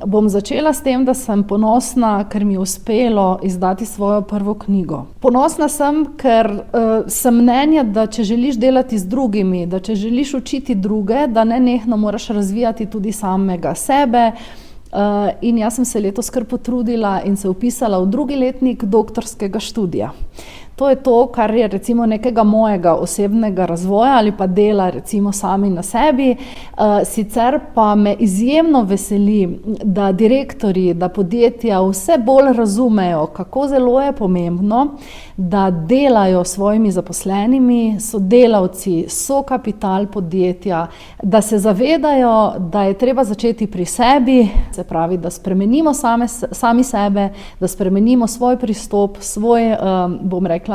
Bom začela s tem, da sem ponosna, ker mi je uspelo izdati svojo prvo knjigo. Ponosna sem, ker sem mnenja, da če želiš delati z drugimi, da če želiš učiti druge, da nenehno moraš razvijati tudi samega sebe. In jaz sem se letos kar potrudila in se vpisala v 2. letnik doktorskega študija. To je to, kar je recimo nekega mojega osebnega razvoja ali pa dela recimo sami na sebi. Sicer pa me izjemno veseli, da direktorji, da podjetja vse bolj razumejo, kako zelo je pomembno, da delajo s svojimi zaposlenimi, so delavci, so kapital podjetja, da se zavedajo, da je treba začeti pri sebi, se pravi, da spremenimo sami sebe, da spremenimo svoj pristop, svoj, bom rekla,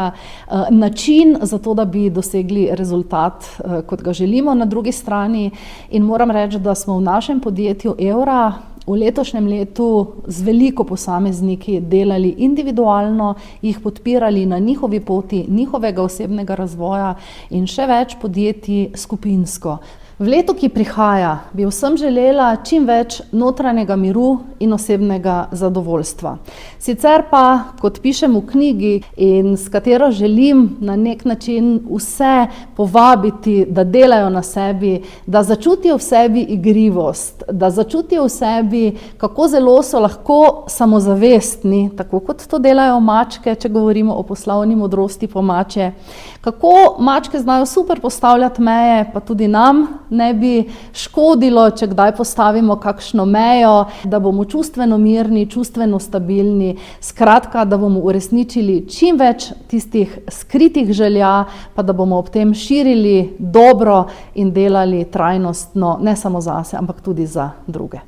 način za to, da bi dosegli rezultat, kot ga želimo na drugi strani. In moram reči, da smo v našem podjetju Evra v letošnjem letu z veliko posamezniki delali individualno, jih podpirali na njihovi poti njihovega osebnega razvoja in še več podjetij skupinsko. V letu, ki prihaja, bi vsem želela čim več notranjega miru in osebnega zadovoljstva. Sicer pa, kot pišem v knjigi in s katero želim na nek način vse povabiti, da delajo na sebi, da začutijo v sebi igrivost, da začutijo v sebi, kako zelo so lahko samozavestni, tako kot to delajo mačke, če govorimo o poslovni modrosti po mačje. Kako mačke znajo super postavljati meje, pa tudi nam ne bi škodilo, če kdaj postavimo kakšno mejo, da bomo čustveno mirni, čustveno stabilni, skratka, da bomo uresničili čim več tistih skritih želja, pa da bomo ob tem širili dobro in delali trajnostno, ne samo zase, ampak tudi za druge.